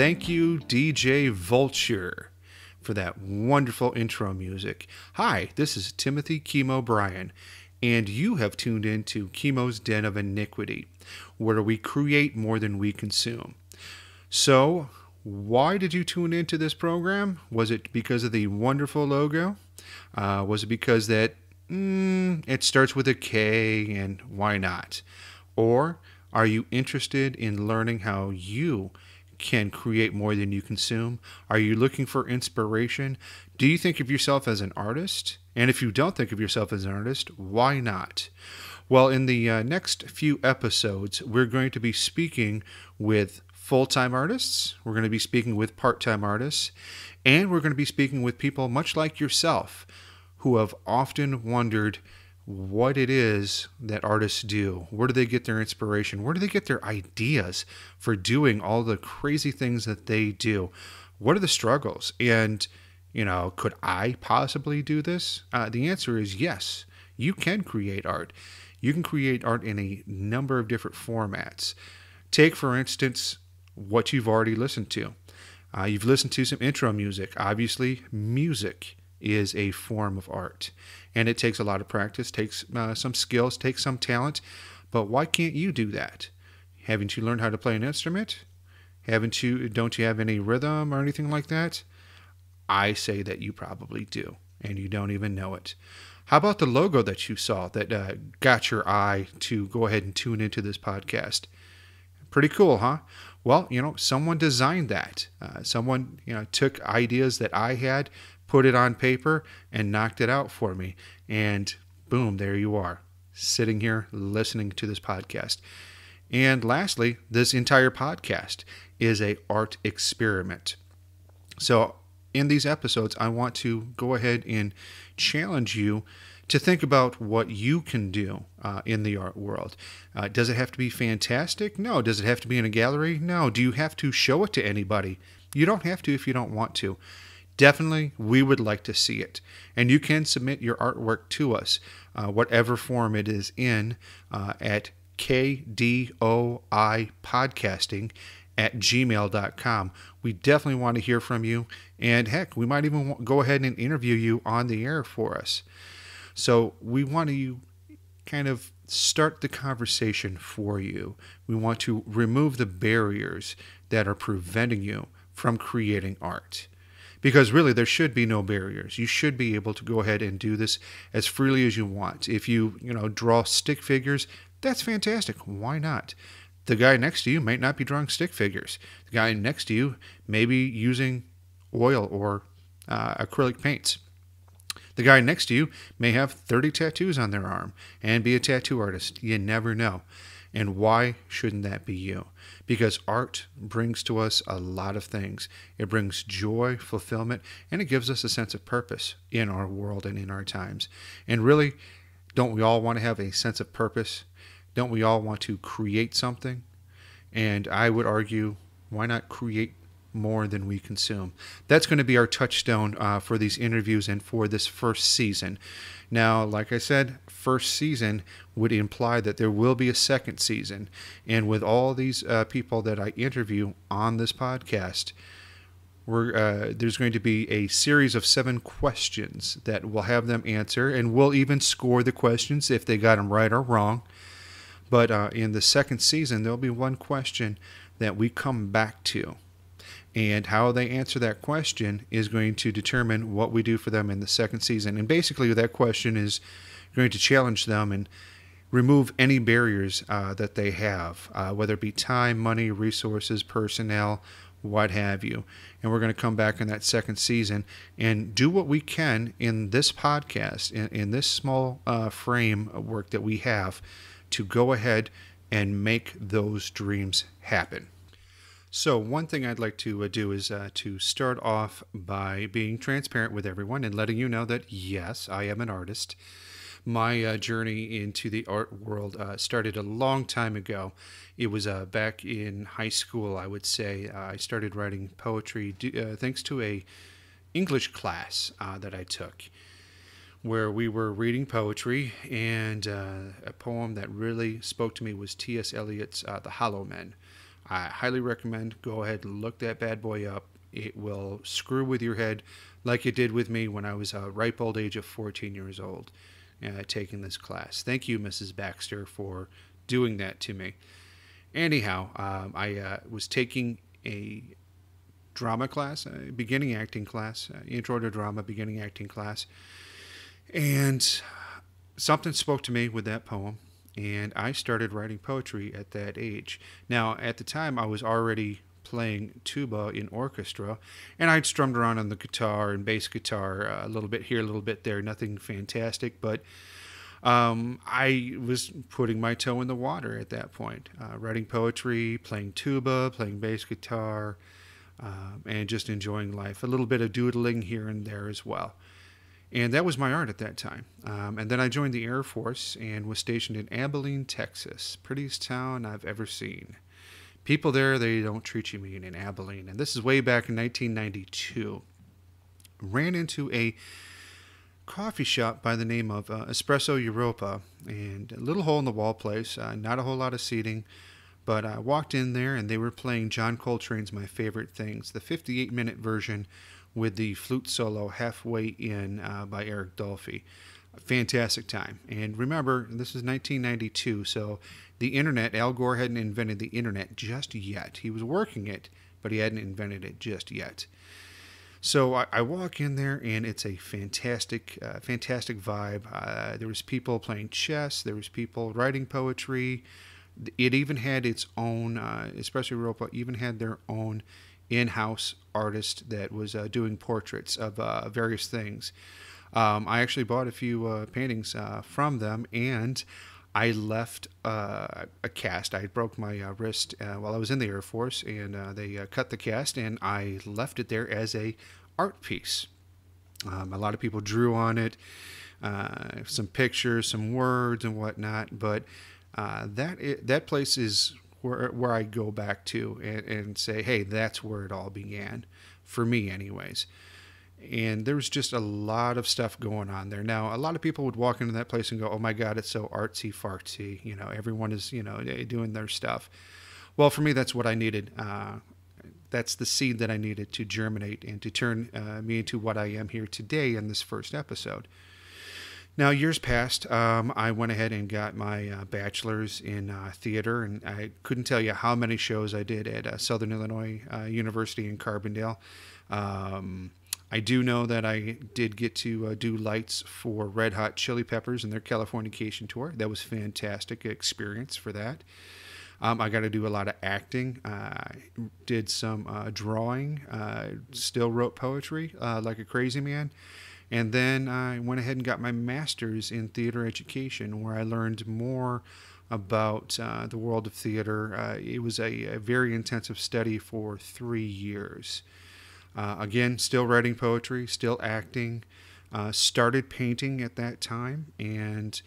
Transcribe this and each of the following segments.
Thank you, DJ Vulture, for that wonderful intro music. Hi, this is Timothy Chemo Bryan, and you have tuned in to Chemo's Den of Iniquity, where we create more than we consume. So, why did you tune into this program? Was it because of the wonderful logo? Was it because that it starts with a K and why not? Or are you interested in learning how you can create more than you consume? Are you looking for inspiration? Do you think of yourself as an artist? And if you don't think of yourself as an artist, why not? Well, in the next few episodes, we're going to be speaking with full-time artists, we're going to be speaking with part-time artists, and we're going to be speaking with people much like yourself who have often wondered what it is that artists do. Where do they get their inspiration? Where do they get their ideas for doing all the crazy things that they do? What are the struggles? And, could I possibly do this? The answer is yes. You can create art. You can create art in a number of different formats. Take, for instance, what you've already listened to. You've listened to some intro music. Obviously, music is a form of art, and it takes a lot of practice, takes some skills, takes some talent. But why can't you do that? Haven't you learned how to play an instrument? Don't you have any rhythm or anything like that? I say that you probably do, and you don't even know it. How about the logo that you saw that got your eye to go ahead and tune into this podcast? Pretty cool, huh? Well, someone designed that. Someone, took ideas that I had, put it on paper, and knocked it out for me. And boom, there you are, sitting here listening to this podcast. And lastly, this entire podcast is an art experiment. So in these episodes, I want to go ahead and challenge you to think about what you can do in the art world. Does it have to be fantastic? No. Does it have to be in a gallery? No. Do you have to show it to anybody? You don't have to if you don't want to. Definitely, we would like to see it. And you can submit your artwork to us, whatever form it is in, at kdoipodcasting@gmail.com. We definitely want to hear from you. And heck, we might even go ahead and interview you on the air for us. So we want to kind of start the conversation for you. We want to remove the barriers that are preventing you from creating art. Because really, there should be no barriers. You should be able to go ahead and do this as freely as you want. If you, draw stick figures, that's fantastic. Why not? The guy next to you might not be drawing stick figures. The guy next to you may be using oil or acrylic paints. The guy next to you may have 30 tattoos on their arm and be a tattoo artist. You never know. And why shouldn't that be you? Because art brings to us a lot of things. It brings joy, fulfillment, and it gives us a sense of purpose in our world and in our times. And really, don't we all want to have a sense of purpose? Don't we all want to create something? And I would argue, why not create more than we consume? That's going to be our touchstone for these interviews and for this first season. Now, like I said, first season would imply that there will be a second season. And with all these people that I interview on this podcast, there's going to be a series of 7 questions that we'll have them answer, and we'll even score the questions if they got them right or wrong. But in the second season, there'll be one question that we come back to. And how they answer that question is going to determine what we do for them in the second season. And basically, that question is going to challenge them and remove any barriers that they have, whether it be time, money, resources, personnel, what have you. And we're going to come back in that second season and do what we can in this podcast, in this small framework that we have, to go ahead and make those dreams happen. So one thing I'd like to do is to start off by being transparent with everyone and letting you know that, yes, I am an artist. My journey into the art world started a long time ago. It was back in high school, I would say. I started writing poetry thanks to a English class that I took, where we were reading poetry, and a poem that really spoke to me was T.S. Eliot's The Hollow Men. I highly recommend go ahead and look that bad boy up. It will screw with your head like it did with me when I was a ripe old age of 14 years old taking this class. Thank you, Mrs. Baxter, for doing that to me. Anyhow, I was taking a drama class, a beginning acting class, intro to drama, beginning acting class, and something spoke to me with that poem, and I started writing poetry at that age. Now, at the time, I was already playing tuba in orchestra, and I'd strummed around on the guitar and bass guitar a little bit here, a little bit there, nothing fantastic, but I was putting my toe in the water at that point, writing poetry, playing tuba, playing bass guitar, and just enjoying life. A little bit of doodling here and there as well. And that was my art at that time. And then I joined the Air Force and was stationed in Abilene, Texas. Prettiest town I've ever seen. People there, they don't treat you mean in Abilene. And this is way back in 1992. Ran into a coffee shop by the name of Espresso Europa, and a little hole in the wall place, not a whole lot of seating, but I walked in there and they were playing John Coltrane's My Favorite Things, the 58-minute version with the flute solo halfway in by Eric Dolphy. A fantastic time. And remember, this is 1992, so the internet, Al Gore hadn't invented the internet just yet. He was working it, but he hadn't invented it just yet. So I walk in there, and it's a fantastic vibe. There was people playing chess. There was people writing poetry. It even had its own, especially Europa, even had their own in-house artist that was doing portraits of various things. I actually bought a few paintings from them, and I left a cast. I broke my wrist while I was in the Air Force, and they cut the cast, and I left it there as a art piece. A lot of people drew on it, some pictures, some words, and whatnot. But that place is where I go back to and say, hey, that's where it all began, for me, anyways. And there was just a lot of stuff going on there. Now, a lot of people would walk into that place and go, oh my God, it's so artsy fartsy. You know, everyone is, doing their stuff. Well, for me, that's what I needed. That's the seed that I needed to germinate and to turn me into what I am here today in this first episode. Now, years passed. I went ahead and got my bachelor's in theater, and I couldn't tell you how many shows I did at Southern Illinois University in Carbondale. I do know that I did get to do lights for Red Hot Chili Peppers and their Californication tour. That was a fantastic experience for that. I got to do a lot of acting. Did some drawing. Still wrote poetry like a crazy man. And then I went ahead and got my master's in theater education, where I learned more about the world of theater. It was a very intensive study for 3 years. Again, still writing poetry, still acting, started painting at that time. And,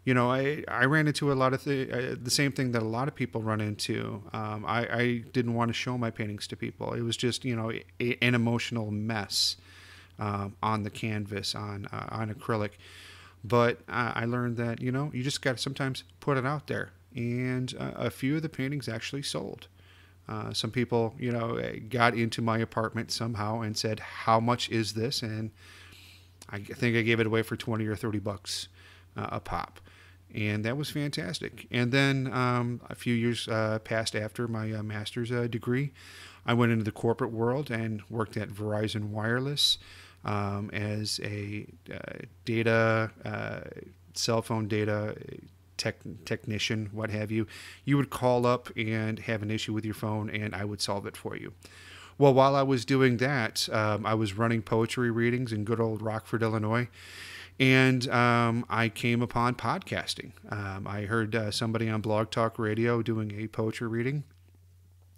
I ran into a lot of the same thing that a lot of people run into. I didn't want to show my paintings to people. It was just, an emotional mess on the canvas, on acrylic. But I learned that, you just got to sometimes put it out there. And a few of the paintings actually sold. Some people, got into my apartment somehow and said, how much is this? And I think I gave it away for 20 or 30 bucks a pop. And that was fantastic. And then a few years passed after my master's degree. I went into the corporate world and worked at Verizon Wireless as a cell phone data technician, what have you. You would call up and have an issue with your phone, and I would solve it for you. Well, while I was doing that, I was running poetry readings in good old Rockford, Illinois, and I came upon podcasting. I heard somebody on Blog Talk Radio doing a poetry reading,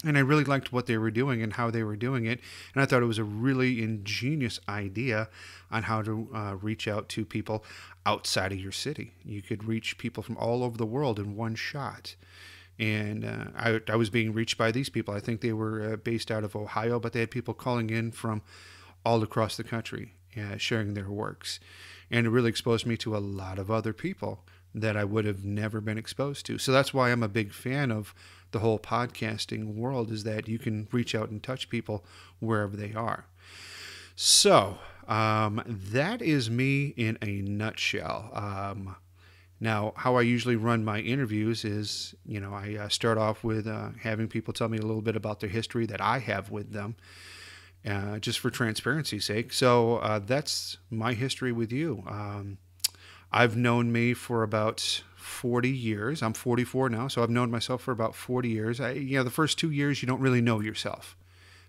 and I really liked what they were doing and how they were doing it. And I thought it was a really ingenious idea on how to reach out to people outside of your city. You could reach people from all over the world in one shot. And I was being reached by these people. I think they were based out of Ohio, but they had people calling in from all across the country, sharing their works. And it really exposed me to a lot of other people that I would have never been exposed to. So that's why I'm a big fan of the whole podcasting world, is that you can reach out and touch people wherever they are. So that is me in a nutshell. Now, how I usually run my interviews is, I start off with having people tell me a little bit about their history that I have with them, just for transparency's sake. So that's my history with you. I've known me for about 40 years. I'm 44 now, so I've known myself for about 40 years. The first 2 years, you don't really know yourself.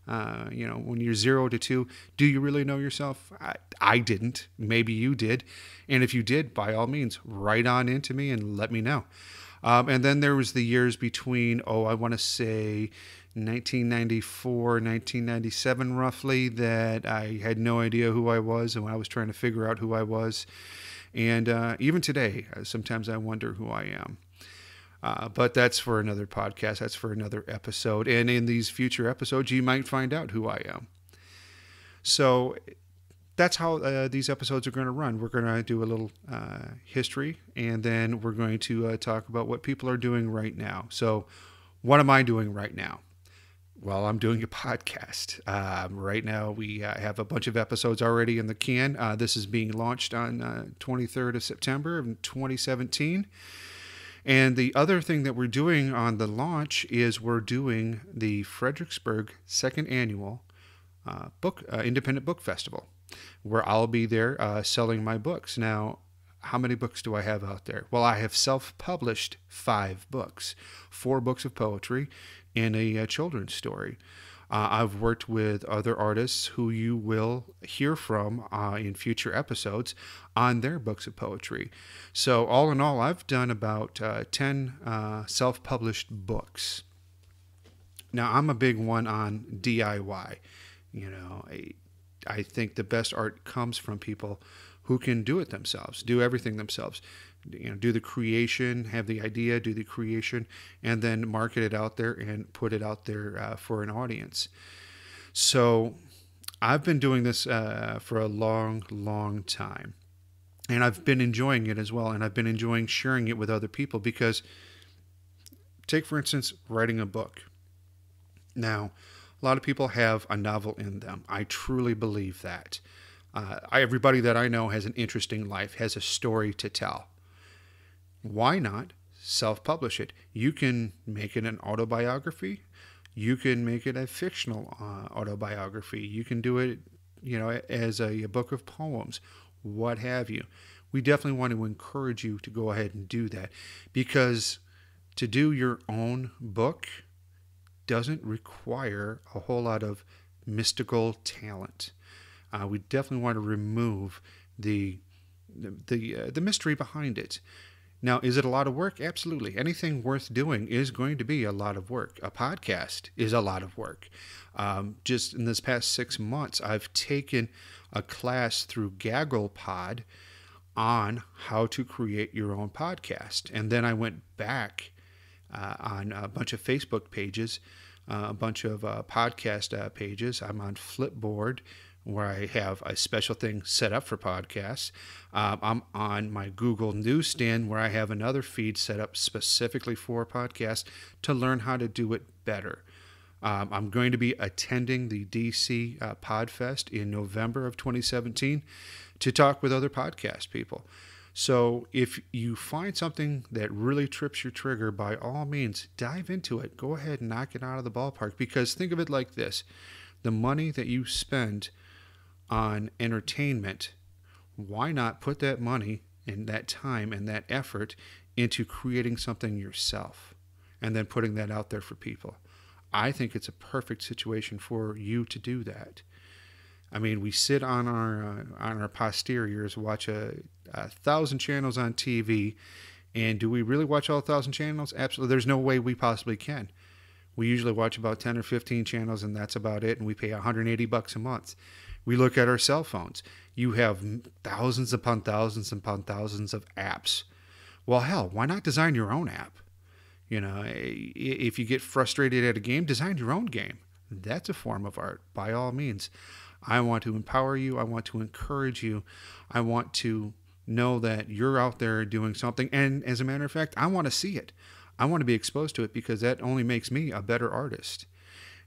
When you're 0 to 2, do you really know yourself? I didn't. Maybe you did. And if you did, by all means, write on into me and let me know. And then there was the years between, I want to say 1994, 1997 roughly, that I had no idea who I was, and I was trying to figure out who I was. And even today, sometimes I wonder who I am. But that's for another podcast. That's for another episode. And in these future episodes, you might find out who I am. So that's how these episodes are going to run. We're going to do a little history, and then we're going to talk about what people are doing right now. So what am I doing right now? Well, I'm doing a podcast. Right now, we have a bunch of episodes already in the can. This is being launched on 23rd of September of 2017. And the other thing that we're doing on the launch is we're doing the Fredericksburg second annual independent book festival, where I'll be there selling my books. Now, how many books do I have out there? Well, I have self-published 5 books, 4 books of poetry, and a children's story. I've worked with other artists who you will hear from in future episodes on their books of poetry. So all in all, I've done about 10 self-published books. Now, I'm a big one on DIY. I think the best art comes from people who can do it themselves, do everything themselves. Do the creation, have the idea, do the creation, and then market it out there and put it out there for an audience. So I've been doing this for a long, long time, and I've been enjoying it as well, and I've been enjoying sharing it with other people because, take for instance, writing a book. Now, a lot of people have a novel in them. I truly believe that. Everybody that I know has an interesting life, has a story to tell. Why not self-publish it? You can make it an autobiography. You can make it a fictional autobiography. You can do it, as a book of poems, what have you. We definitely want to encourage you to go ahead and do that, because to do your own book doesn't require a whole lot of mystical talent. We definitely want to remove the mystery behind it. Now, is it a lot of work? Absolutely. Anything worth doing is going to be a lot of work. A podcast is a lot of work. Just in this past 6 months, I've taken a class through GagglePod on how to create your own podcast. And then I went back on a bunch of Facebook pages, a bunch of podcast pages. I'm on Flipboard, where I have a special thing set up for podcasts. I'm on my Google Newsstand, where I have another feed set up specifically for podcasts to learn how to do it better. I'm going to be attending the DC Podfest in November of 2017 to talk with other podcast people. So if you find something that really trips your trigger, by all means, dive into it. Go ahead and knock it out of the ballpark, because think of it like this. The money that you spend on entertainment, why not put that money and that time and that effort into creating something yourself and then putting that out there for people? I think it's a perfect situation for you to do that. I mean, we sit on our posteriors, watch 1,000 channels on TV, and do we really watch all 1,000 channels? Absolutely. There's no way we possibly can. We usually watch about 10 or 15 channels, and that's about it, and we pay $180 a month. We look at our cell phones. You have thousands upon thousands upon thousands of apps. Well, hell, why not design your own app? If you get frustrated at a game, design your own game. That's a form of art, by all means. I want to empower you. I want to encourage you. I want to know that you're out there doing something. And as a matter of fact, I want to see it. I want to be exposed to it because that only makes me a better artist.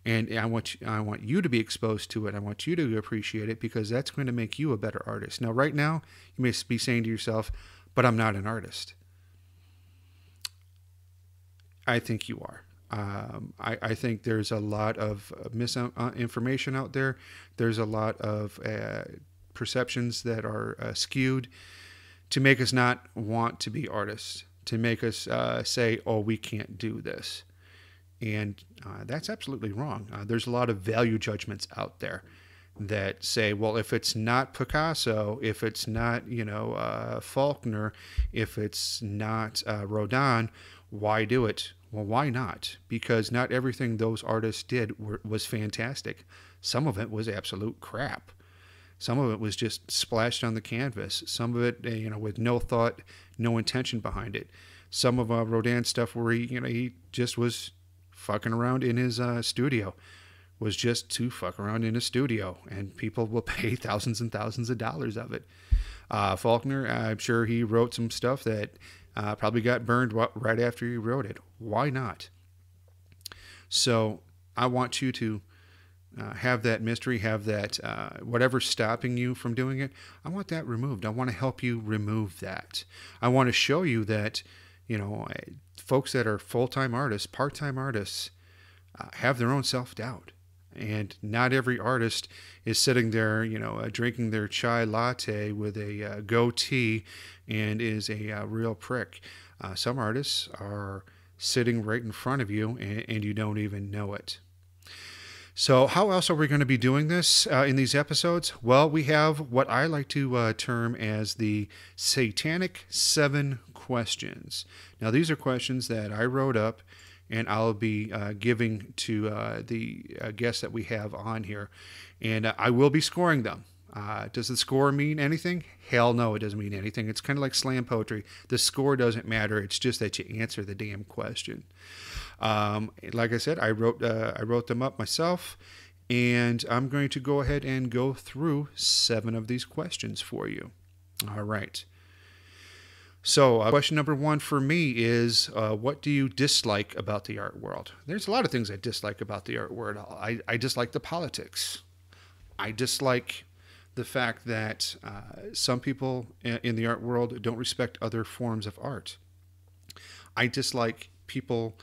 And I want you to be exposed to it. I want you to appreciate it because that's going to make you a better artist. Now, right now, you may be saying to yourself, but I'm not an artist. I think you are. I think there's a lot of misinformation out there. There's a lot of perceptions that are skewed to make us not want to be artists, to make us say, oh, we can't do this. And that's absolutely wrong. There's a lot of value judgments out there that say, well, if it's not Picasso, if it's not, Faulkner, if it's not Rodin, why do it? Well, why not? Because not everything those artists did was fantastic. Some of it was absolute crap. Some of it was just splashed on the canvas. Some of it, with no thought, no intention behind it. Some of Rodin's stuff where he just was fucking around in his studio, was just to fuck around in a studio, and people will pay thousands and thousands of dollars of it. Faulkner, I'm sure he wrote some stuff that probably got burned right after he wrote it. Why not? So I want you to have that mystery, have that whatever's stopping you from doing it, I want that removed. I want to help you remove that. I want to show you that, folks that are full-time artists, part-time artists, have their own self-doubt. And not every artist is sitting there, drinking their chai latte with a goatee and is a real prick. Some artists are sitting right in front of you and you don't even know it. So how else are we going to be doing this in these episodes? Well, we have what I like to term as the Satanic 7 questions. Now, these are questions that I wrote up and I'll be giving to the guests that we have on here. And I will be scoring them. Does the score mean anything? Hell no, it doesn't mean anything. It's kind of like slam poetry. The score doesn't matter. It's just that you answer the damn question. Like I said, I wrote them up myself, and I'm going to go ahead and go through 7 of these questions for you. All right. So question number 1 for me is, what do you dislike about the art world? There's a lot of things I dislike about the art world. I dislike the politics. I dislike the fact that some people in the art world don't respect other forms of art. I dislike people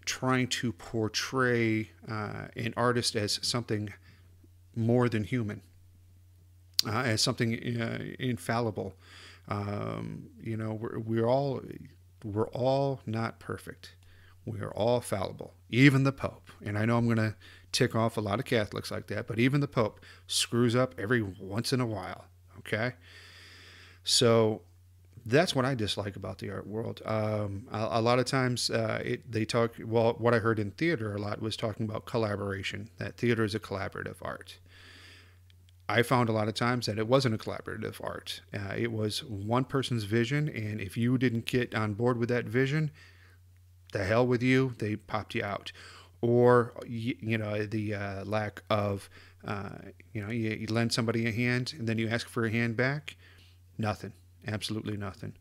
trying to portray an artist as something more than human, as something infallible. We're all not perfect. We are all fallible. Even the Pope. And I know I'm going to tick off a lot of Catholics like that, but even the Pope screws up every once in a while. Okay? So that's what I dislike about the art world. A lot of times they talk, well, what I heard in theater a lot was talking about collaboration, that theater is a collaborative art. I found a lot of times that it wasn't a collaborative art. It was one person's vision, and if you didn't get on board with that vision, the hell with you, they popped you out. Or, the lack of, you lend somebody a hand, and then you ask for a hand back. Nothing. Absolutely nothing.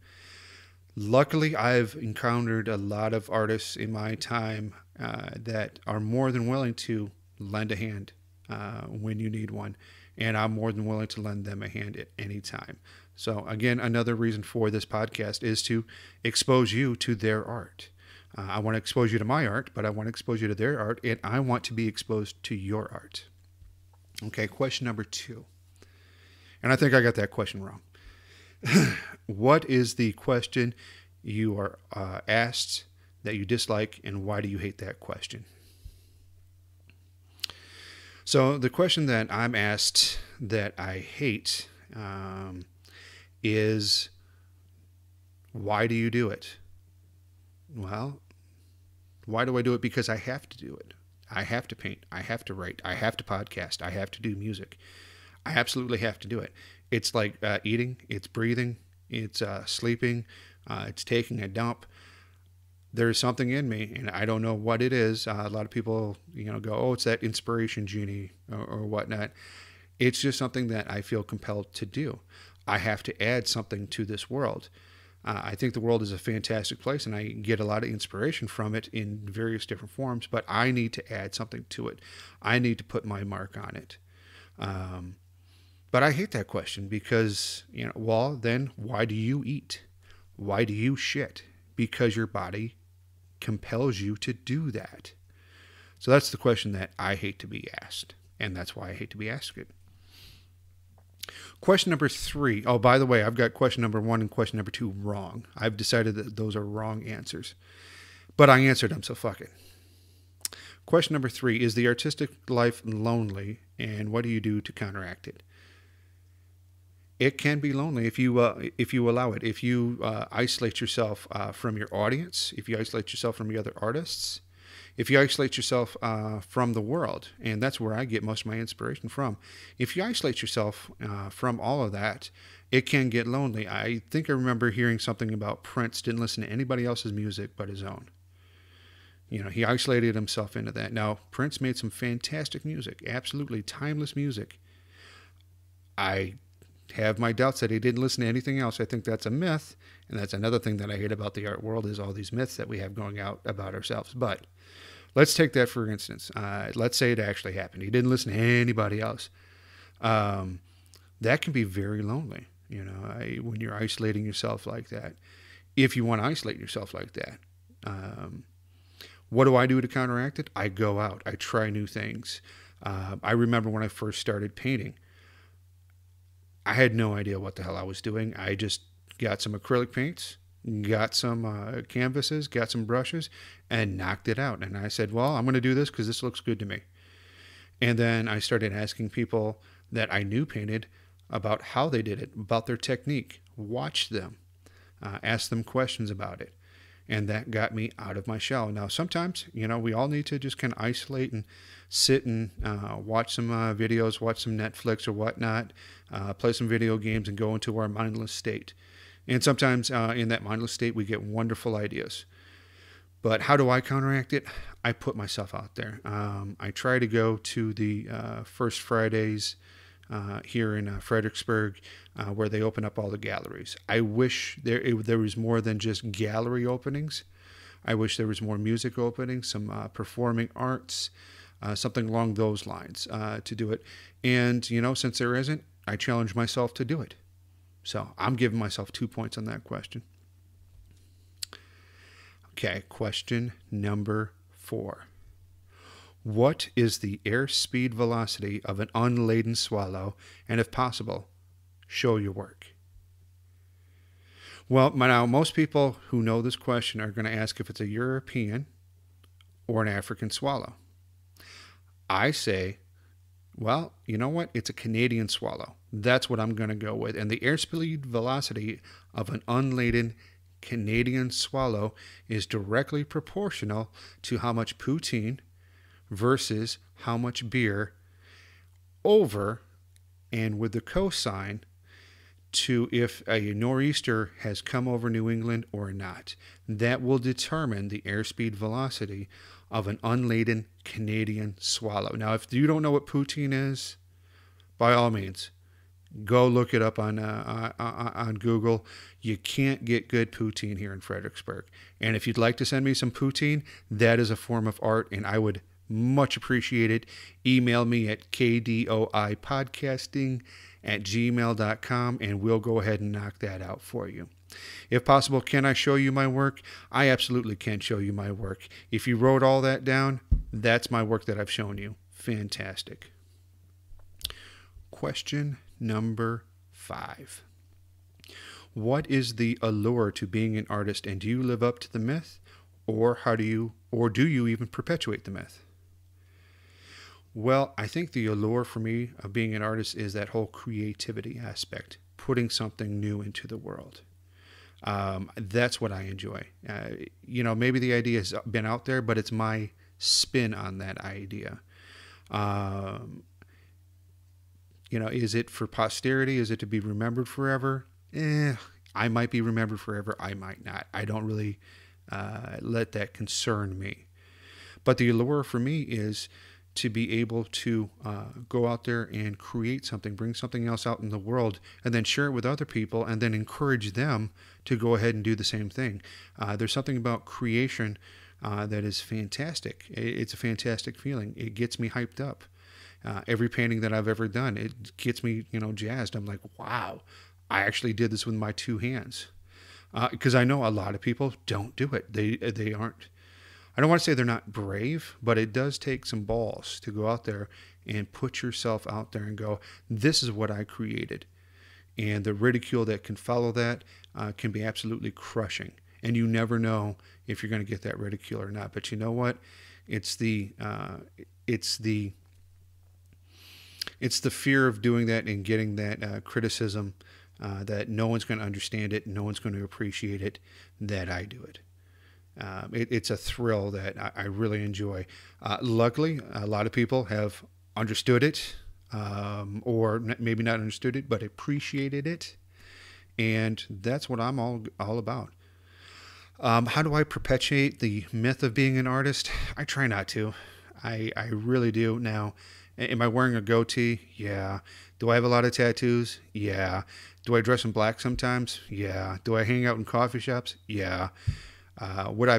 Luckily, I've encountered a lot of artists in my time that are more than willing to lend a hand when you need one. And I'm more than willing to lend them a hand at any time. So again, another reason for this podcast is to expose you to their art. I want to expose you to my art, but I want to expose you to their art, and I want to be exposed to your art. Okay, question number 2. And I think I got that question wrong. What is the question you are asked that you dislike, and why do you hate that question? So the question that I'm asked that I hate is, why do you do it? Well, why do I do it? Because I have to do it. I have to paint. I have to write. I have to podcast. I have to do music. I absolutely have to do it. It's like eating. It's breathing. It's sleeping. It's taking a dump. There's something in me, and I don't know what it is. A lot of people, go, oh, it's that inspiration genie or whatnot. It's just something that I feel compelled to do. I have to add something to this world. I think the world is a fantastic place, and I get a lot of inspiration from it in various different forms, but I need to add something to it. I need to put my mark on it. But I hate that question because, well, then why do you eat? Why do you shit? Because your body compels you to do that. So that's the question that I hate to be asked, and that's why I hate to be asked it. Question number 3. Oh, by the way, I've got question number 1 and question number 2 wrong. I've decided that those are wrong answers, but I answered them, so fuck it. Question number 3, is the artistic life lonely, and what do you do to counteract it? It can be lonely if you allow it. If you isolate yourself from your audience, if you isolate yourself from the other artists, if you isolate yourself from the world, and that's where I get most of my inspiration from. If you isolate yourself from all of that, it can get lonely. I think I remember hearing something about Prince didn't listen to anybody else's music but his own. He isolated himself into that. Now, Prince made some fantastic music, absolutely timeless music. I have my doubts that he didn't listen to anything else. I think that's a myth, and that's another thing that I hate about the art world is all these myths that we have going out about ourselves. But let's take that for instance. Let's say it actually happened. He didn't listen to anybody else. That can be very lonely, when you're isolating yourself like that. If you want to isolate yourself like that. What do I do to counteract it? I go out. I try new things. I remember when I first started painting, I had no idea what the hell I was doing. I just got some acrylic paints, got some canvases, got some brushes, and knocked it out. And I said, well, I'm going to do this because this looks good to me. And then I started asking people that I knew painted about how they did it, about their technique, watch them, ask them questions about it. And that got me out of my shell. Now, sometimes, we all need to just kind of isolate and sit and watch some videos, watch some Netflix or whatnot, play some video games and go into our mindless state. And sometimes in that mindless state, we get wonderful ideas. But how do I counteract it? I put myself out there. I try to go to the First Fridays here in Fredericksburg, where they open up all the galleries. I wish there was more than just gallery openings. I wish there was more music openings, some performing arts, something along those lines to do it. And, since there isn't, I challenge myself to do it. So I'm giving myself 2 points on that question. Okay, question number 4. What is the airspeed velocity of an unladen swallow? And if possible, show your work. Well, now most people who know this question are going to ask if it's a European or an African swallow. I say, well, you know what? It's a Canadian swallow. That's what I'm going to go with. And the airspeed velocity of an unladen Canadian swallow is directly proportional to how much poutine versus how much beer over and with the cosine to if a nor'easter has come over New England or not. That will determine the airspeed velocity of an unladen Canadian swallow. Now, if you don't know what poutine is, by all means, go look it up on Google. You can't get good poutine here in Fredericksburg. And if you'd like to send me some poutine, that is a form of art, and I would much appreciate it. Email me at kdoipodcasting@gmail.com, and we'll go ahead and knock that out for you. If possible, can I show you my work? I absolutely can show you my work. If you wrote all that down, that's my work that I've shown you. Fantastic. Question number 5. What is the allure to being an artist, and do you live up to the myth, or do you even perpetuate the myth? Well, I think the allure for me of being an artist is that whole creativity aspect, putting something new into the world. That's what I enjoy. Maybe the idea has been out there, but it's my spin on that idea. Is it for posterity? Is it to be remembered forever? I might be remembered forever. I might not. I don't really let that concern me. But the allure for me is to be able to go out there and create something, bring something else out in the world, and then share it with other people, and then encourage them to go ahead and do the same thing. There's something about creation that is fantastic. It's a fantastic feeling. It gets me hyped up. Every painting that I've ever done, it gets me, jazzed. I'm like, wow, I actually did this with my two hands. Because I know a lot of people don't do it. They aren't. I don't want to say they're not brave, but it does take some balls to go out there and put yourself out there and go, this is what I created. And the ridicule that can follow that can be absolutely crushing. And you never know if you're going to get that ridicule or not. But you know what? It's the fear of doing that and getting that criticism that no one's going to understand it, no one's going to appreciate it, that I do it. It's a thrill that I really enjoy. Luckily, a lot of people have understood it, or maybe not understood it, but appreciated it. And that's what I'm all about. How do I perpetuate the myth of being an artist? I try not to. I really do. Now, am I wearing a goatee? Yeah. Do I have a lot of tattoos? Yeah. Do I dress in black sometimes? Yeah. Do I hang out in coffee shops? Yeah. Would I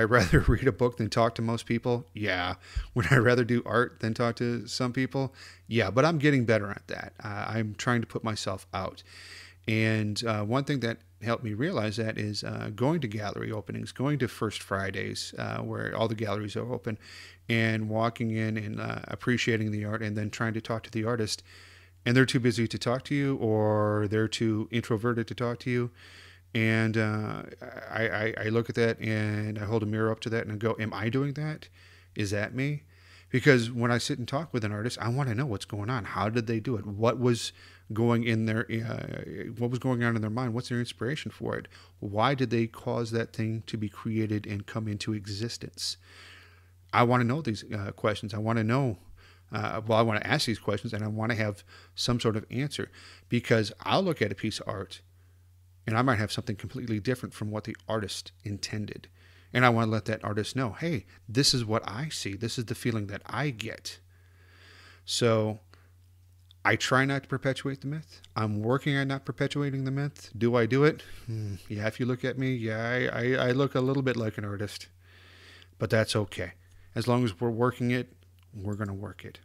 rather read a book than talk to most people? Yeah. Would I rather do art than talk to some people? Yeah, but I'm getting better at that. I'm trying to put myself out. And one thing that helped me realize that is going to gallery openings, going to First Fridays, where all the galleries are open, and walking in and appreciating the art, and then trying to talk to the artist, and they're too busy to talk to you, or they're too introverted to talk to you. And I look at that and I hold a mirror up to that and I go, am I doing that? Is that me? Because when I sit and talk with an artist, I want to know what's going on. How did they do it? What was going on in their mind? What's their inspiration for it? Why did they cause that thing to be created and come into existence? I want to know these questions. I want to know. I want to ask these questions, and I want to have some sort of answer, because I'll look at a piece of art and I might have something completely different from what the artist intended. And I want to let that artist know, hey, this is what I see. This is the feeling that I get. So I try not to perpetuate the myth. I'm working on not perpetuating the myth. Do I do it? Yeah, if you look at me, yeah, I look a little bit like an artist. But that's okay. As long as we're working it, we're going to work it.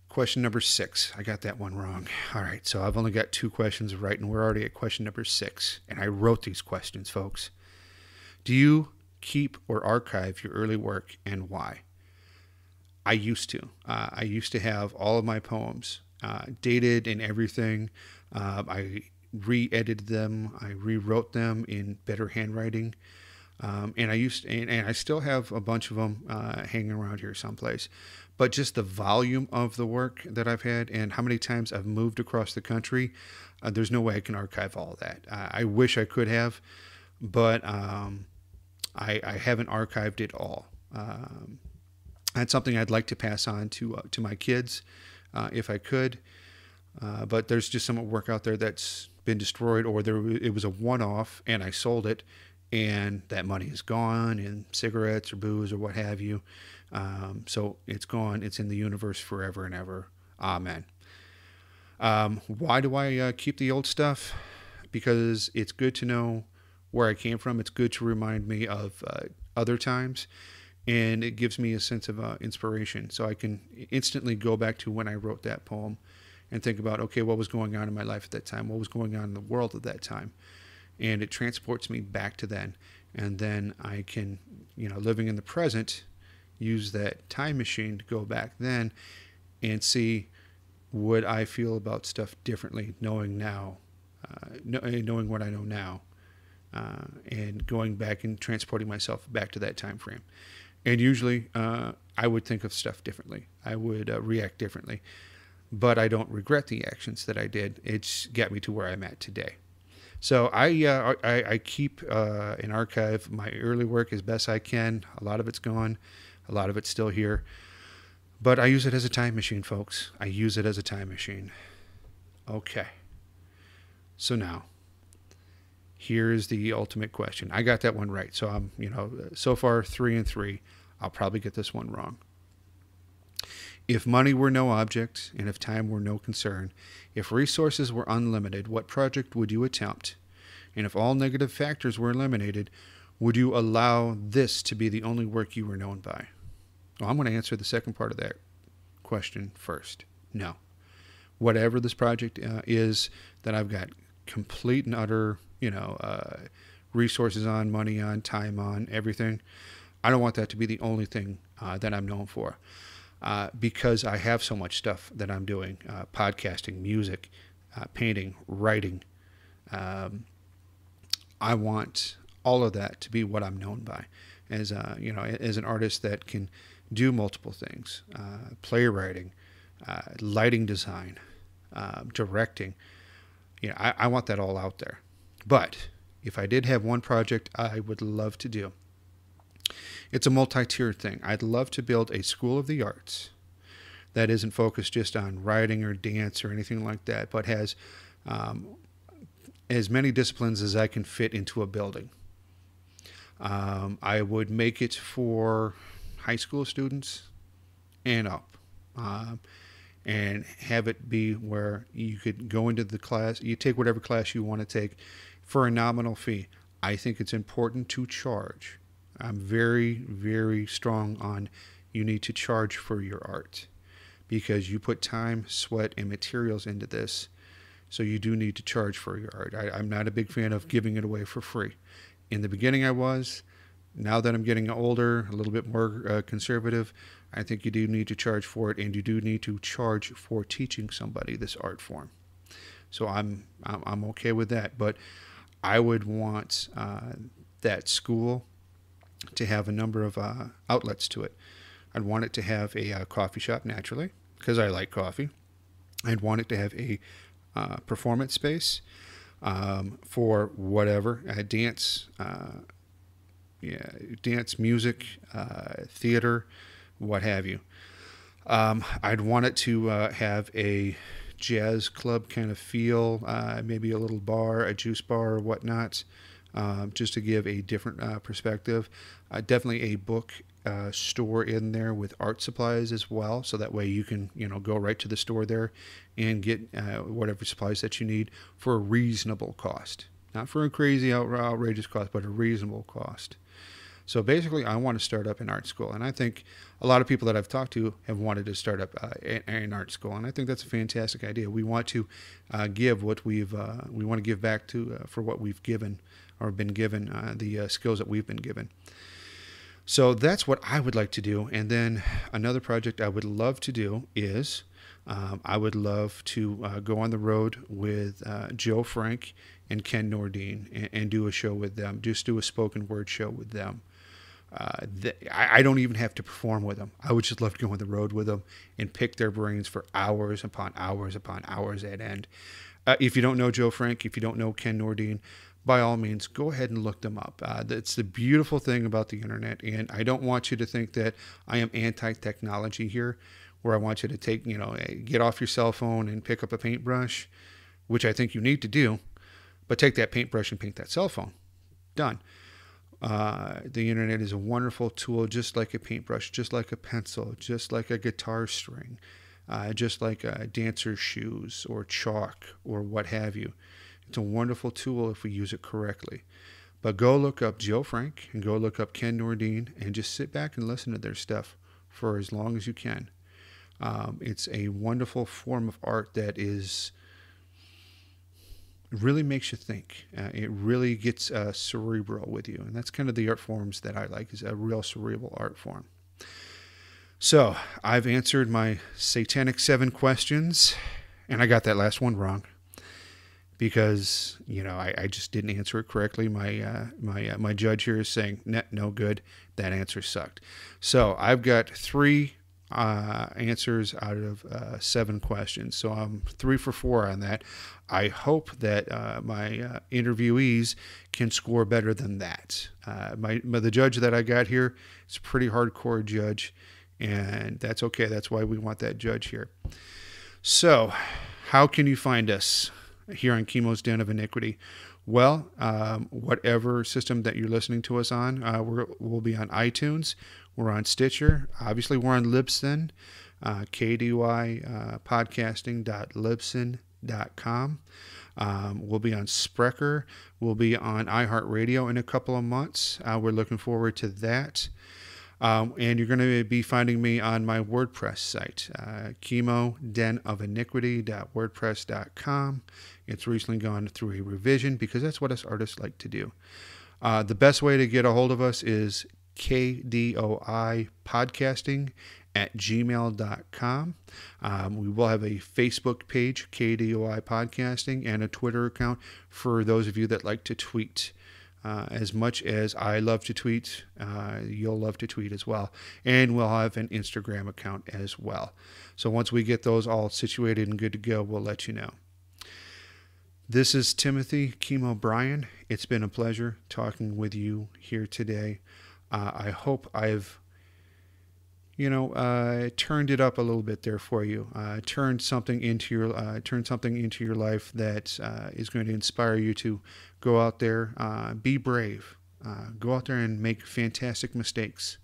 Question number 6. I got that one wrong. All right, so I've only got 2 questions right, and we're already at question number 6. And I wrote these questions, folks. Do you keep or archive your early work, and why? I used to. I used to have all of my poems dated and everything. I re-edited them. I rewrote them in better handwriting. And I still have a bunch of them hanging around here someplace. But just the volume of the work that I've had and how many times I've moved across the country, there's no way I can archive all of that. I wish I could have, but I haven't archived it all. That's something I'd like to pass on to my kids if I could. But there's just some work out there that's been destroyed, or it was a one-off and I sold it, and that money is gone in cigarettes or booze or what have you. So it's gone. It's in the universe forever and ever. Amen. Why do I keep the old stuff? Because it's good to know where I came from. It's good to remind me of other times, and it gives me a sense of inspiration. So I can instantly go back to when I wrote that poem and think about, okay, what was going on in my life at that time? What was going on in the world at that time? And it transports me back to then. And then I can, living in the present, use that time machine to go back then and see, would I feel about stuff differently, knowing now, knowing what I know now, and going back and transporting myself back to that time frame. And usually I would think of stuff differently. I would react differently. But I don't regret the actions that I did. It's got me to where I'm at today. So I keep and archive my early work as best I can. A lot of it's gone. A lot of it's still here. But I use it as a time machine, folks. I use it as a time machine. Okay. So now, here's the ultimate question. I got that one right. So I'm, so far 3 and 3. I'll probably get this one wrong. If money were no object, and if time were no concern, if resources were unlimited, what project would you attempt? And if all negative factors were eliminated, would you allow this to be the only work you were known by? Well, I'm going to answer the second part of that question first. No. Whatever this project is that I've got complete and utter, resources on, money on, time on, everything, I don't want that to be the only thing that I'm known for. Because I have so much stuff that I'm doing, podcasting, music, painting, writing. I want all of that to be what I'm known by as an artist that can do multiple things, playwriting, lighting design, directing. I want that all out there. But if I did have one project I would love to do, it's a multi-tiered thing. I'd love to build a school of the arts that isn't focused just on writing or dance or anything like that, but has as many disciplines as I can fit into a building. I would make it for high school students and up, and have it be where you could go into the class, you take whatever class you want to take for a nominal fee. I think it's important to charge. I'm very, very strong on you need to charge for your art because you put time, sweat, and materials into this. So you do need to charge for your art. I'm not a big fan of giving it away for free. In the beginning I was. Now that I'm getting older, a little bit more conservative, I think you do need to charge for it, and you do need to charge for teaching somebody this art form. So I'm okay with that. But I would want that school to have a number of outlets to it. I'd want it to have a coffee shop, naturally, because I like coffee. I'd want it to have a performance space for whatever, dance, music, theater, what have you. I'd want it to have a jazz club kind of feel, maybe a little bar, a juice bar or whatnot, just to give a different perspective. Definitely a book store in there with art supplies as well, so that way you can go right to the store there and get whatever supplies that you need for a reasonable cost. Not for a crazy outrageous cost, but a reasonable cost. So basically, I want to start up an art school, and I think a lot of people that I've talked to have wanted to start up an art school, and I think that's a fantastic idea. We want to give what we want to give back to for what we've given or been given, the skills that we've been given. So that's what I would like to do. And then another project I would love to do is I would love to go on the road with Joe Frank and Ken Nordine and do a show with them, just do a spoken word show with them. I don't even have to perform with them. I would just love to go on the road with them and pick their brains for hours upon hours upon hours at end. If you don't know Joe Frank, if you don't know Ken Nordine, by all means, go ahead and look them up. That's the beautiful thing about the internet, and I don't want you to think that I am anti-technology here, where I want you to take, get off your cell phone and pick up a paintbrush, which I think you need to do, but take that paintbrush and paint that cell phone. Done. The internet is a wonderful tool, just like a paintbrush, just like a pencil, just like a guitar string, just like dancer's shoes or chalk or what have you. It's a wonderful tool if we use it correctly. But go look up Joe Frank and go look up Ken Nordine and just sit back and listen to their stuff for as long as you can. It's a wonderful form of art that really makes you think. It really gets cerebral with you. And that's kind of the art forms that I like, is a real cerebral art form. So I've answered my Satanic 7 questions, and I got that last one wrong. Because I just didn't answer it correctly. My judge here is saying no good. That answer sucked. So I've got 3 answers out of 7 questions. So I'm 3 for 4 on that. I hope that my interviewees can score better than that. The judge that I got here is a pretty hardcore judge, and that's okay. That's why we want that judge here. So how can you find us here on Chemo's Den of Iniquity? Well, whatever system that you're listening to us on, we'll be on iTunes. We're on Stitcher. Obviously, we're on Libsyn, kdypodcasting.libsyn.com. We'll be on Sprecher. We'll be on iHeartRadio in a couple of months. We're looking forward to that. And you're going to be finding me on my WordPress site, chemodenofininiquity.wordpress.com. It's recently gone through a revision because that's what us artists like to do. The best way to get a hold of us is kdoipodcasting@gmail.com. We will have a Facebook page, KDOI Podcasting, and a Twitter account for those of you that like to tweet. As much as I love to tweet, you'll love to tweet as well. And we'll have an Instagram account as well. So once we get those all situated and good to go, we'll let you know. This is Timothy Chemo Bryan. It's been a pleasure talking with you here today. I hope I've turned it up a little bit there for you. Turn something into your life that is going to inspire you to go out there, be brave, go out there and make fantastic mistakes.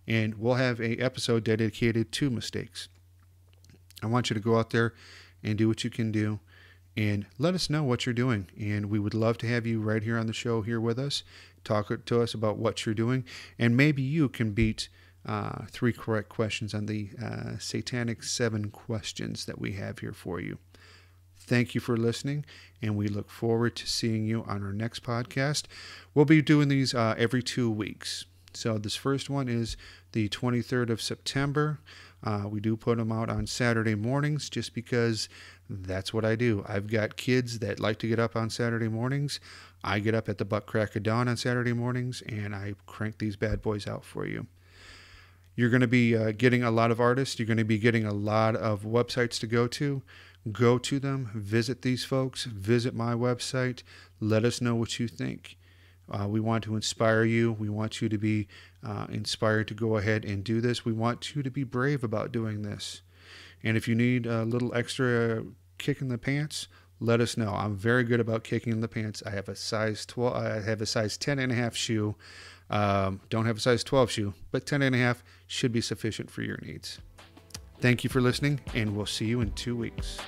And we'll have an episode dedicated to mistakes. I want you to go out there and do what you can do, and let us know what you're doing. And we would love to have you right here on the show here with us. Talk to us about what you're doing, and maybe you can beat 3 correct questions on the Satanic 7 questions that we have here for you. Thank you for listening, and we look forward to seeing you on our next podcast. We'll be doing these every 2 weeks. So this first one is the 23rd of September. We do put them out on Saturday mornings just because that's what I do. I've got kids that like to get up on Saturday mornings. I get up at the butt crack of dawn on Saturday mornings, and I crank these bad boys out for you. You're going to be getting a lot of artists. You're going to be getting a lot of websites to go to. Go to them. Visit these folks. Visit my website. Let us know what you think. We want to inspire you. We want you to be inspired to go ahead and do this. We want you to be brave about doing this. And if you need a little extra kick in the pants, let us know. I'm very good about kicking in the pants. I have a size 12. I have a size 10.5 shoe. Don't have a size 12 shoe, but 10.5 should be sufficient for your needs. Thank you for listening, and we'll see you in 2 weeks.